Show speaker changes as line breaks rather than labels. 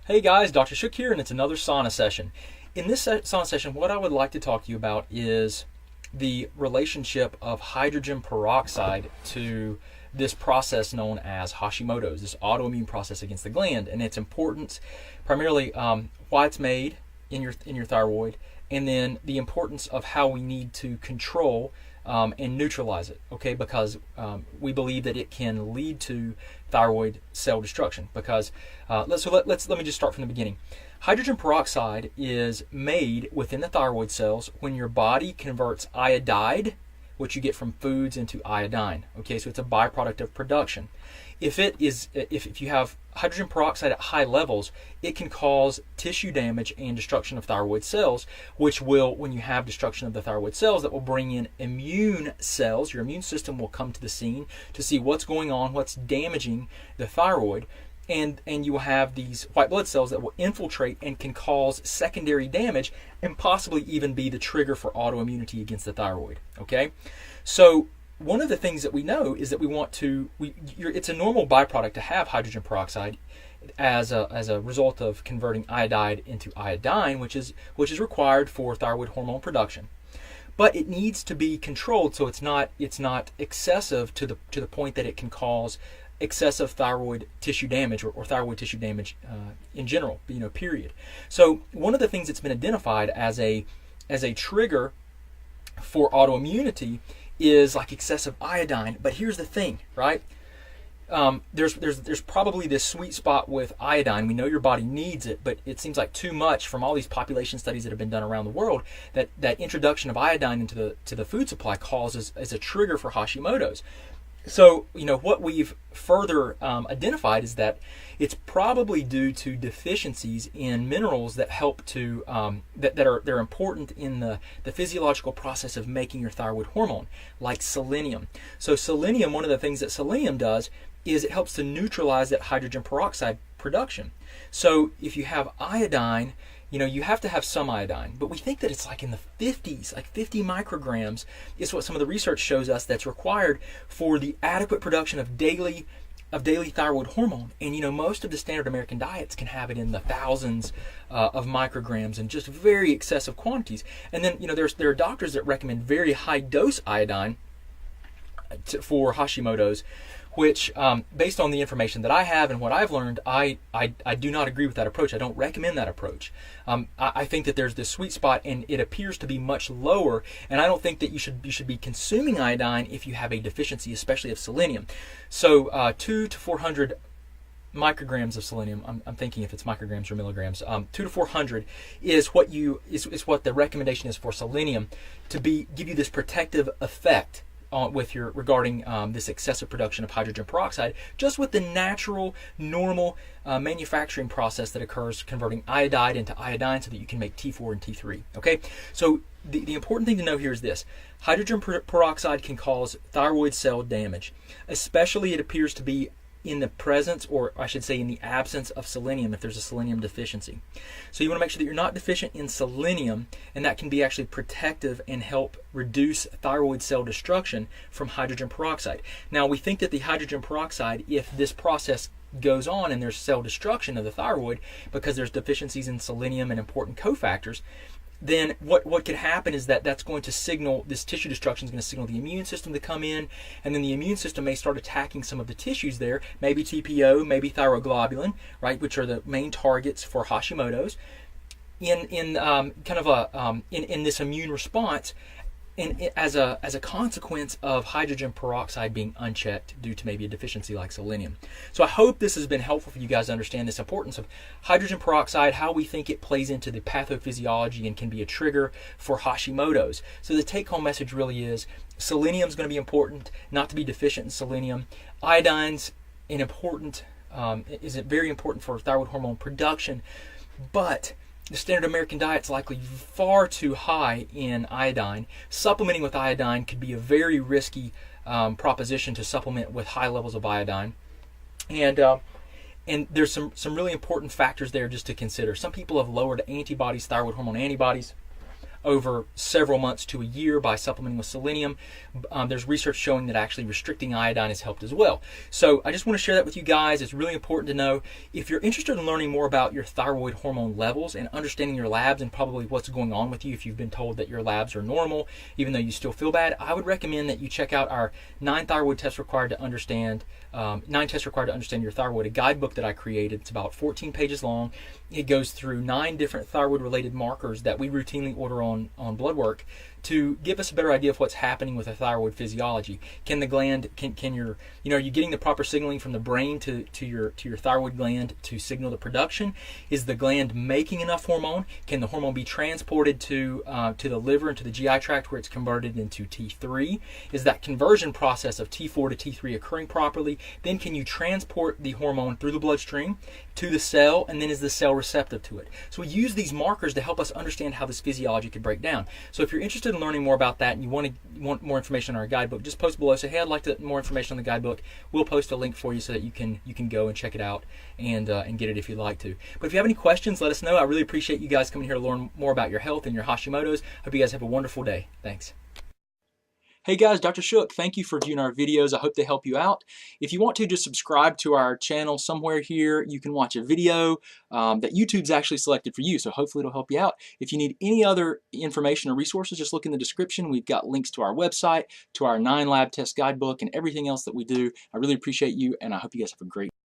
Hey guys, Dr. Shook here, and it's another sauna session. In this sauna session, what I would like to talk to you about is the relationship of hydrogen peroxide to this process known as Hashimoto's, this autoimmune process against the gland, and its importance, primarily why it's made in your thyroid, and then the importance of how we need to control and neutralize it, okay? Because we believe that it can lead to thyroid cell destruction. Because let me just start from the beginning. Hydrogen peroxide is made within the thyroid cells when your body converts iodide, which you get from foods, into iodine. Okay, so it's a byproduct of production. If you have hydrogen peroxide at high levels, it can cause tissue damage and destruction of thyroid cells, which will, when you have destruction of the thyroid cells, that will bring in immune cells. Your immune system will come to the scene to see what's going on, what's damaging the thyroid, and you will have these white blood cells that will infiltrate and can cause secondary damage and possibly even be the trigger for autoimmunity against the thyroid. Okay, so one of the things that we know is that it's a normal byproduct to have hydrogen peroxide as a result of converting iodide into iodine, which is required for thyroid hormone production. But it needs to be controlled so it's not excessive to the point that it can cause excessive thyroid tissue damage or thyroid tissue damage in general, period. So one of the things that's been identified as a trigger for autoimmunity is like excessive iodine. But here's the thing, right? There's probably this sweet spot with iodine. We know your body needs it, but it seems like too much from all these population studies that have been done around the world that introduction of iodine into the food supply causes as a trigger for Hashimoto's. So, what we've further identified is that it's probably due to deficiencies in minerals that help to they're important in the physiological process of making your thyroid hormone, like selenium. So selenium, one of the things that selenium does is it helps to neutralize that hydrogen peroxide production. So if you have iodine, you have to have some iodine, but we think that it's like in the 50s, like 50 micrograms is what some of the research shows us that's required for the adequate production of daily thyroid hormone. And most of the standard American diets can have it in the thousands of micrograms and just very excessive quantities. And then there are doctors that recommend very high dose iodine for Hashimoto's, which based on the information that I have and what I've learned, I do not agree with that approach. I don't recommend that approach. I think that there's this sweet spot and it appears to be much lower, and I don't think that you should be consuming iodine if you have a deficiency, especially of selenium. So 200 to 400 micrograms of selenium, I'm thinking if it's micrograms or milligrams, 200 to 400 is what the recommendation is for selenium to give you this protective effect regarding this excessive production of hydrogen peroxide, just with the natural, normal manufacturing process that occurs converting iodide into iodine so that you can make T4 and T3. Okay, so the important thing to know here is this: hydrogen peroxide can cause thyroid cell damage, especially it appears to be in the presence, or I should say in the absence, of selenium if there's a selenium deficiency. So you want to make sure that you're not deficient in selenium, and that can be actually protective and help reduce thyroid cell destruction from hydrogen peroxide. Now we think that the hydrogen peroxide, if this process goes on and there's cell destruction of the thyroid because there's deficiencies in selenium and important cofactors, then what could happen is that's going to signal, this tissue destruction is going to signal the immune system to come in, and then the immune system may start attacking some of the tissues there, maybe TPO, maybe thyroglobulin, right, which are the main targets for Hashimoto's, in this immune response, and as a consequence of hydrogen peroxide being unchecked due to maybe a deficiency like selenium. So I hope this has been helpful for you guys to understand this importance of hydrogen peroxide, how we think it plays into the pathophysiology and can be a trigger for Hashimoto's. So the take-home message really is selenium is going to be important, not to be deficient in selenium. Iodine's is very important for thyroid hormone production, but the standard American diet is likely far too high in iodine. Supplementing with iodine could be a very risky proposition to supplement with high levels of iodine. And there's some really important factors there just to consider. Some people have lowered antibodies, thyroid hormone antibodies. over several months to a year by supplementing with selenium. There's research showing that actually restricting iodine has helped as well. So I just want to share that with you guys. It's really important to know. If you're interested in learning more about your thyroid hormone levels and understanding your labs and probably what's going on with you, if you've been told that your labs are normal even though you still feel bad, I would recommend that you check out our 9 thyroid tests required to understand 9 tests required to understand your thyroid, a guidebook that I created. It's about 14 pages long. It goes through 9 different thyroid related markers that we routinely order on blood work to give us a better idea of what's happening with the thyroid physiology. Can the gland, can your, are you getting the proper signaling from the brain to your thyroid gland to signal the production? Is the gland making enough hormone? Can the hormone be transported to the liver and to the GI tract where it's converted into T3? Is that conversion process of T4 to T3 occurring properly? Then can you transport the hormone through the bloodstream to the cell, and then is the cell receptive to it? So we use these markers to help us understand how this physiology could break down. So if you're interested in learning more about that and you want more information on our guidebook, just post below. Say, hey, I'd like more information on the guidebook. We'll post a link for you so that you can go and check it out and get it if you'd like to. But if you have any questions, let us know. I really appreciate you guys coming here to learn more about your health and your Hashimoto's. Hope you guys have a wonderful day. Thanks. Hey guys, Dr. Shook. Thank you for viewing our videos. I hope they help you out. If you want to, just subscribe to our channel somewhere here. You can watch a video that YouTube's actually selected for you, so hopefully it'll help you out. If you need any other information or resources, just look in the description. We've got links to our website, to our 9 lab test guidebook, and everything else that we do. I really appreciate you, and I hope you guys have a great